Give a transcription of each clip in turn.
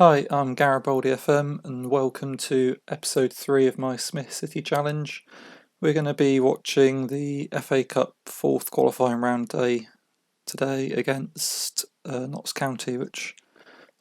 Hi, I'm Garibaldi FM and welcome to episode 3 of my Smith City Challenge. We're going to be watching the FA Cup 4th qualifying round day today against Notts County, which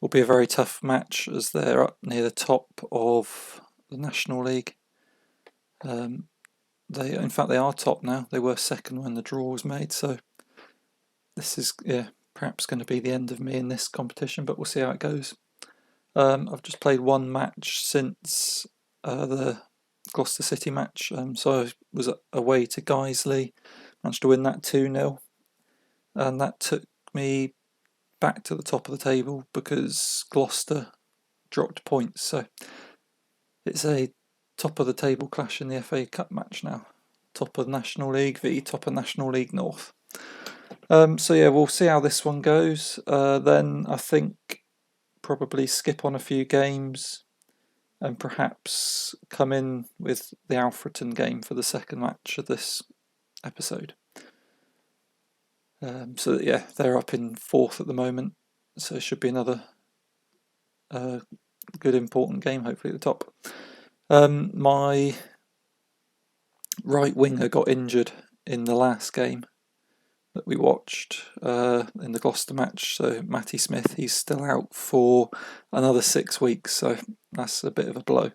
will be a very tough match as they're up near the top of the National League. They are top now. They were second when the draw was made, so this is perhaps going to be the end of me in this competition, but we'll see how it goes. I've just played one match since the Gloucester City match, so I was away to Guiseley, managed to win that 2-0, and that took me back to the top of the table because Gloucester dropped points, so it's a top of the table clash in the FA Cup match now. Top of National League v top of National League North. So yeah, we'll see how this one goes. Then I think probably skip on a few games and perhaps come in with the Alfreton game for the second match of this episode. So yeah, they're up in 4th at the moment, so it should be another good important game, hopefully at the top. My right winger got injured in the last game that we watched in the Gloucester match, so Matty Smith, he's still out for another 6 weeks, so that's a bit of a blow.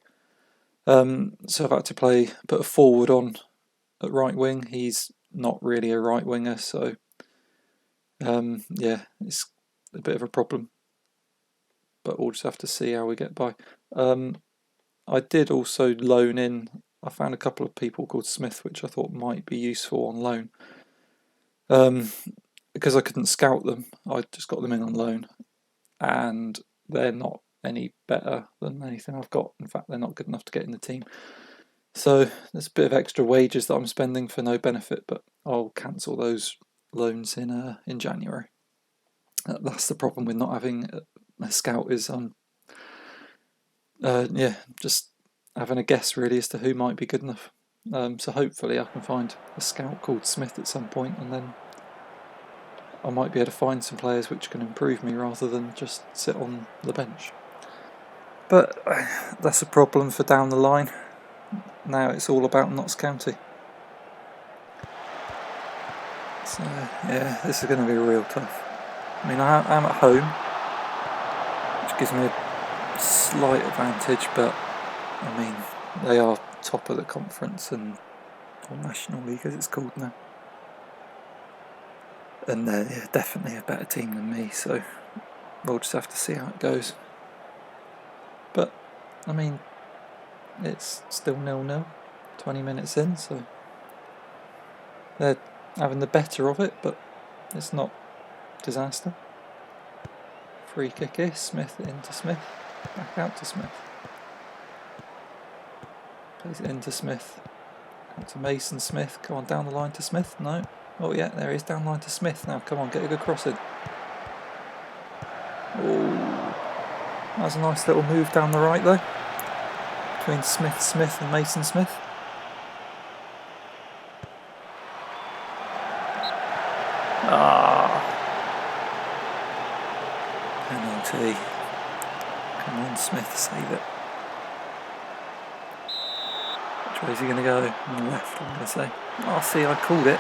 So I've had to put a forward on at right wing. He's not really a right winger, so yeah, it's a bit of a problem, but we'll just have to see how we get by. I did also loan in, I found a couple of people called Smith which I thought might be useful on loan. Because I couldn't scout them, I just got them in on loan, and they're not any better than anything I've got. In fact, they're not good enough to get in the team. So there's a bit of extra wages that I'm spending for no benefit, but I'll cancel those loans in January. That's the problem with not having a scout, is just having a guess really as to who might be good enough. So hopefully I can find a scout called Smith at some point, and then I might be able to find some players which can improve me rather than just sit on the bench. But that's a problem for down the line. Now it's all about Notts County. So yeah, this is going to be real tough. I mean, I'm at home, which gives me a slight advantage, but I mean, they are top of the conference or National League as it's called now. And they're definitely a better team than me, so we'll just have to see how it goes. But, I mean, it's still 0-0, 20 minutes in, so they're having the better of it, but it's not disaster. Free kick is Smith into Smith, back out to Smith. Plays it into Smith, out to Mason Smith, go on down the line to Smith, no. Oh yeah, there he is, down the line to Smith now, come on, get a good cross in. Oh, that's a nice little move down the right though, between Smith and Mason Smith. Penalty. Come on, Smith, save it. Which way is he going to go? On the left, I'm going to say. Oh, see, I called it.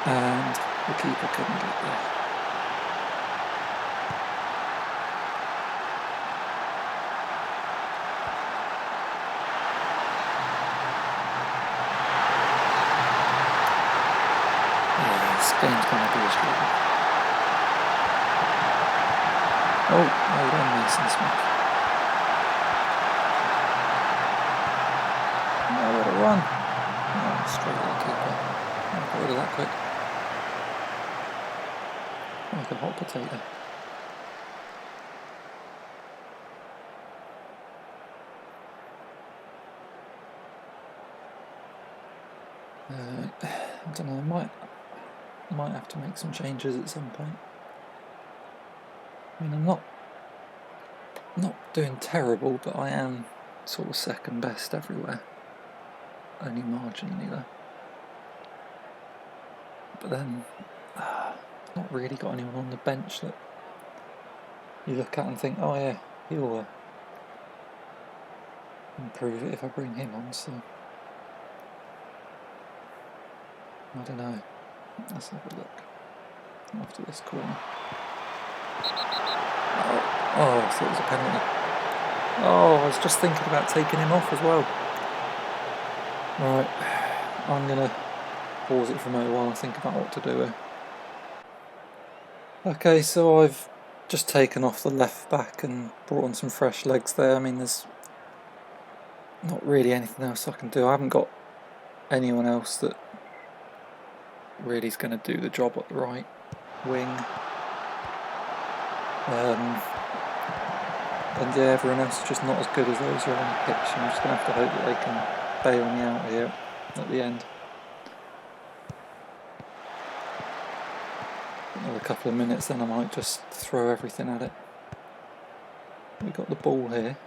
And the keeper couldn't get there. Yeah, this game's going to be a struggle. Oh, well done, Mason Smith. Oh, what a run. Oh, straight at the keeper. I got rid of that quick. Like a hot potato. I don't know, I might have to make some changes at some point. I mean, I'm not doing terrible, but I am sort of second best everywhere. Only marginally though. But then, not really got anyone on the bench that you look at and think, oh yeah, he'll improve it if I bring him on. So I don't know. Let's have a look after this corner. Oh, I thought it was a penalty. Oh, I was just thinking about taking him off as well. Right, I'm going to pause it for a moment while I think about what to do here. Okay, so I've just taken off the left back and brought on some fresh legs there. I mean, there's not really anything else I can do. I haven't got anyone else that really is going to do the job at the right wing. And yeah, everyone else is just not as good as those who are on the pitch, and I'm just going to have to hope that they can bail me out here at the end. Another couple of minutes, then I might just throw everything at it. We got the ball here.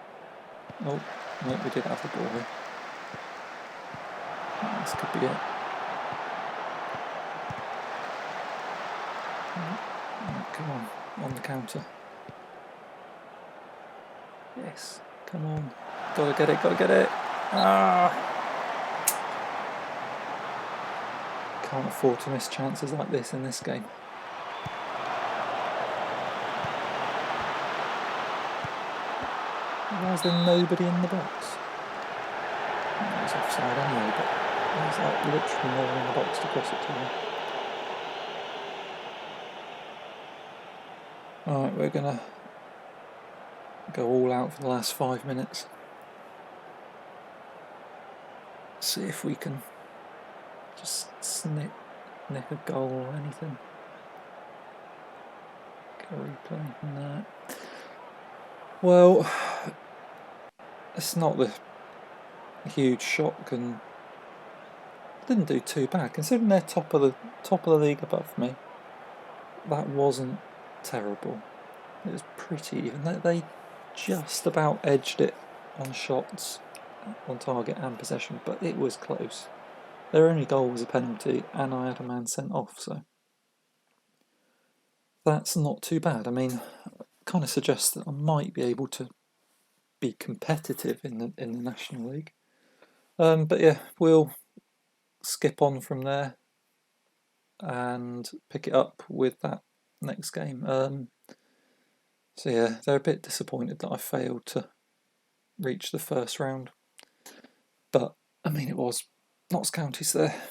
Oh, no, we did have the ball here. This could be it. Come on the counter. Yes, come on. Gotta get it. Ah! Can't afford to miss chances like this in this game. Why is there nobody in the box? Well, it's offside anyway, but there's like literally no one in the box to cross it to me. Alright, we're gonna go all out for the last 5 minutes. See if we can just nick a goal or anything. Get a replay. No. Well, it's not the huge shock, and didn't do too bad considering they're top of the league above me. That wasn't terrible. It was pretty even. They just about edged it on shots on target and possession, but it was close. Their only goal was a penalty, and I had a man sent off, so that's not too bad. I mean, it kind of suggests that I might be able to be competitive in the National League. But yeah, we'll skip on from there and pick it up with that next game. So yeah, they're a bit disappointed that I failed to reach the first round, but I mean, it was Notts County's there.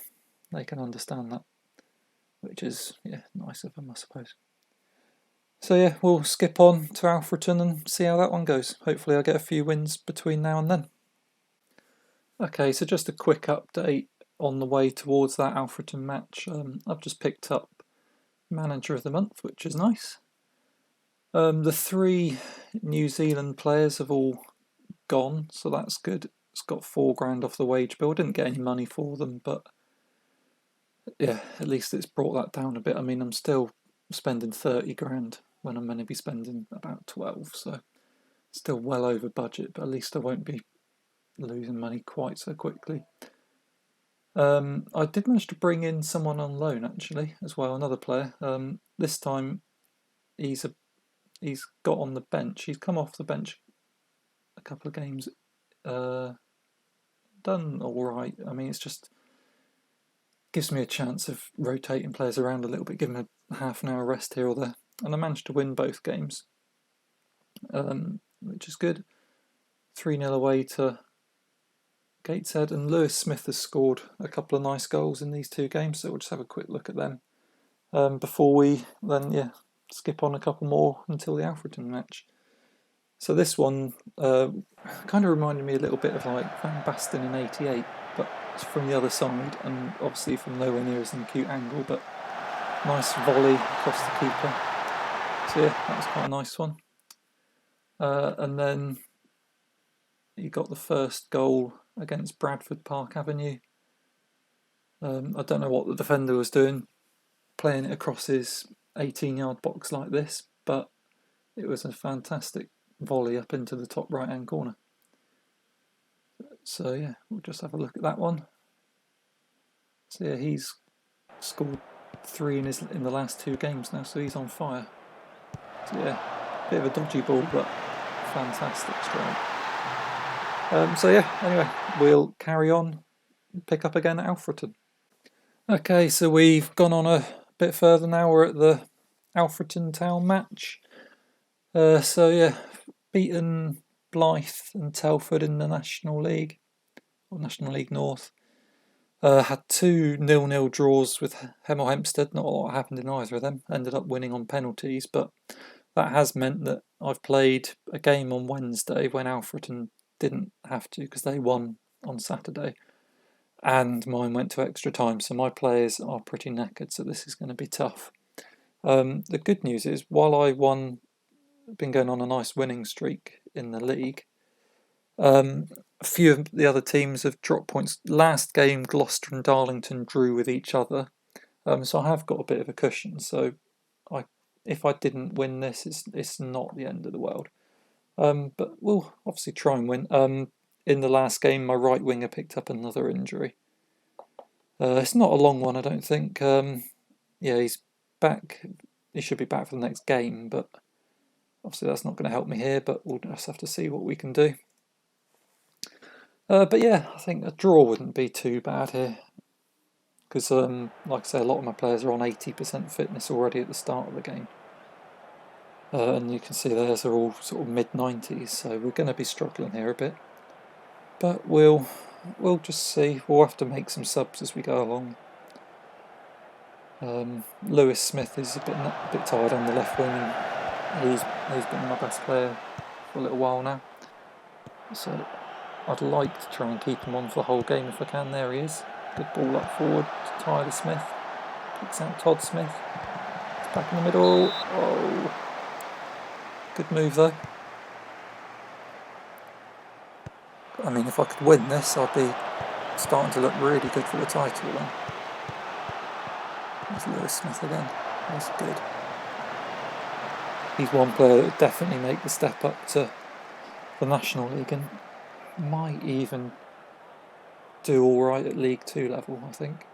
They can understand that, which is nice of them, I suppose. So yeah, we'll skip on to Alfreton and see how that one goes. Hopefully I'll get a few wins between now and then. Okay, so just a quick update on the way towards that Alfreton match. I've just picked up Manager of the Month, which is nice. The 3 New Zealand players have all gone, so that's good. It's got £4,000 off the wage bill. I didn't get any money for them, but yeah, at least it's brought that down a bit. I mean, I'm still spending £30,000 when I'm going to be spending about 12, so still well over budget, but at least I won't be losing money quite so quickly. I did manage to bring in someone on loan actually as well, another player. This time he's got on the bench. He's come off the bench a couple of games, done all right. I mean, it's just gives me a chance of rotating players around a little bit, giving a half an hour rest here or there, and I managed to win both games, which is good. 3-0 away to Gateshead, and Lewis Smith has scored a couple of nice goals in these 2 games, so we'll just have a quick look at them before we then skip on a couple more until the Alfreton match. So this one kind of reminded me a little bit of like Van Basten in '88, but it's from the other side, and obviously from nowhere near as an acute angle, but nice volley across the keeper. So yeah, that was quite a nice one. And then he got the first goal against Bradford Park Avenue. I don't know what the defender was doing, playing it across his 18-yard box like this, but it was a fantastic volley up into the top right-hand corner. So yeah, we'll just have a look at that one. So yeah, he's scored 3 in the last 2 games now, so he's on fire. So yeah, Bit of a dodgy ball, but fantastic strike. So yeah, anyway, we'll carry on, pick up again at Alfreton. Okay, so we've gone on a bit further now. We're at the Alfreton Town match. So yeah, beaten Blyth and Telford in the National League, or National League North. Had 2 0-0 draws with Hemel Hempstead. Not a lot happened in either of them. Ended up winning on penalties, but that has meant that I've played a game on Wednesday when Alfreton didn't have to because they won on Saturday, and mine went to extra time. So my players are pretty knackered. So this is going to be tough. The good news is, while I been going on a nice winning streak in the league. A few of the other teams have dropped points. Last game, Gloucester and Darlington drew with each other, so I have got a bit of a cushion. So, if I didn't win this, it's not the end of the world. But we'll obviously try and win. In the last game, my right winger picked up another injury. It's not a long one, I don't think. Yeah, he's back. He should be back for the next game, but obviously that's not going to help me here. But we'll just have to see what we can do. But yeah, I think a draw wouldn't be too bad here, because like I say, a lot of my players are on 80% fitness already at the start of the game, and you can see theirs are all sort of mid-90s, so we're going to be struggling here a bit. But we'll just see. We'll have to make some subs as we go along. Lewis Smith is a bit tired on the left wing, and he's been my best player for a little while now, so I'd like to try and keep him on for the whole game if I can. There he is. Good ball up forward to Tyler Smith. Picks out Todd Smith. It's back in the middle. Oh, good move though. I mean, if I could win this, I'd be starting to look really good for the title then. There's Lewis Smith again. That's good. He's one player that would definitely make the step up to the National League and might even do alright at League 2 level, I think.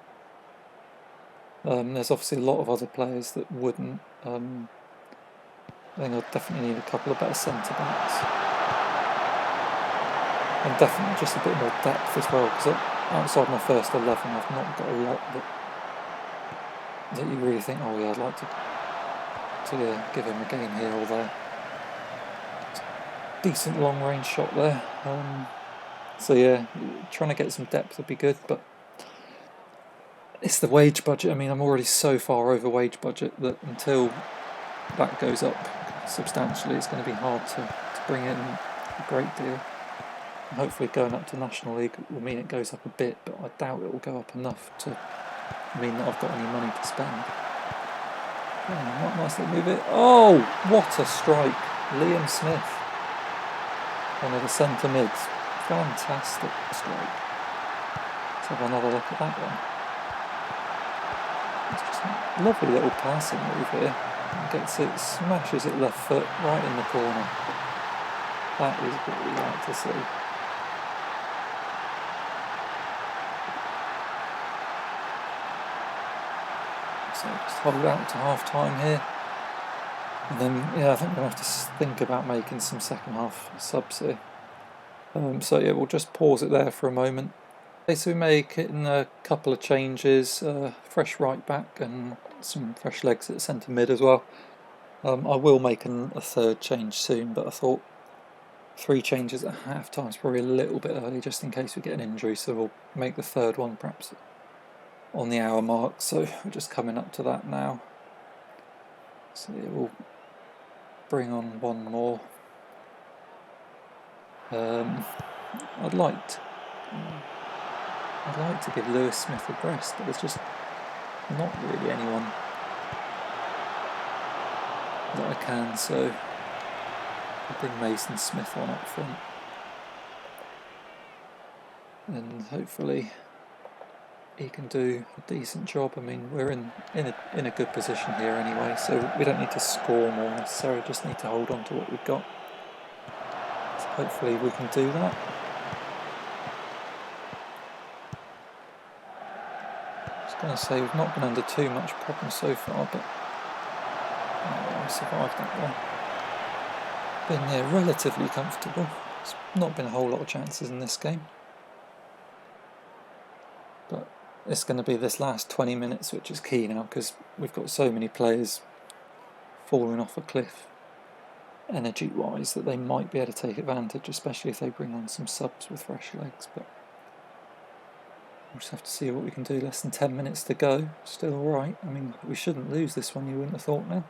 There's obviously a lot of other players that wouldn't. I think I'd definitely need a couple of better centre-backs. And definitely just a bit more depth as well, because outside my first 11 I've not got a lot that you really think, oh yeah, I'd like to give him a game here or there. Decent long range shot there. So yeah, trying to get some depth would be good, but it's the wage budget. I mean, I'm already so far over wage budget that until that goes up substantially, it's going to be hard to bring in a great deal. And hopefully going up to National League will mean it goes up a bit, but I doubt it will go up enough to mean that I've got any money to spend. Oh, nice little move it. Oh, what a strike. Liam Smith, one of the centre mids. Fantastic strike. Let's have another look at that one. It's just a lovely little passing move here. Gets it, smashes it left foot right in the corner. That is what we like to see. So just hold out to half time here. And then, yeah, I think we're going to have to think about making some second half subs here. So yeah, we'll just pause it there for a moment. Okay, so we make it in a couple of changes, fresh right back and some fresh legs at centre mid as well. I will make a third change soon, but I thought 3 changes at half time is probably a little bit early, just in case we get an injury, so we'll make the third one perhaps on the hour mark. So we're just coming up to that now. So yeah, we'll bring on one more. I'd like to give Lewis Smith a rest, but there's just not really anyone that I can, so I'll bring Mason Smith on up front, and hopefully he can do a decent job. I mean, we're in a good position here anyway, so we don't need to score more necessarily, just need to hold on to what we've got. So hopefully we can do that. Going to say we've not been under too much problem so far, but we survived that one. been relatively comfortable. There's not been a whole lot of chances in this game. But it's going to be this last 20 minutes which is key now, because we've got so many players falling off a cliff energy-wise that they might be able to take advantage, especially if they bring on some subs with fresh legs. But we'll just have to see what we can do. Less than 10 minutes to go. Still alright. I mean, we shouldn't lose this one, you wouldn't have thought now.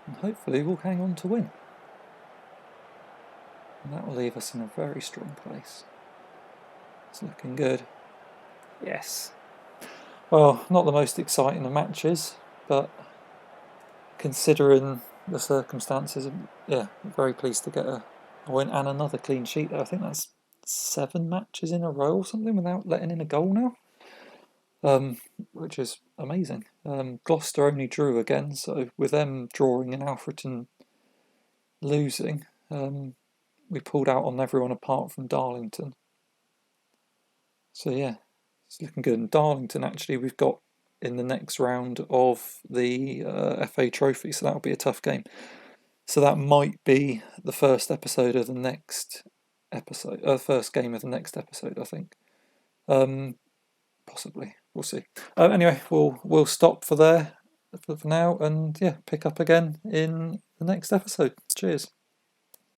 And hopefully we'll hang on to win. And that will leave us in a very strong place. It's looking good. Yes. Well, not the most exciting of matches, but considering the circumstances, yeah, very pleased to get a win and another clean sheet there. I think that's 7 matches in a row or something without letting in a goal now, which is amazing. Gloucester only drew again, so with them drawing and Alfreton losing, we pulled out on everyone apart from Darlington. So yeah, it's looking good. And Darlington, actually, we've got in the next round of the FA Trophy, so that'll be a tough game. So that might be the first episode of the next episode, first game of the next episode, I think. Possibly, we'll see. Anyway, we'll stop for there for now, and yeah, pick up again in the next episode. Cheers.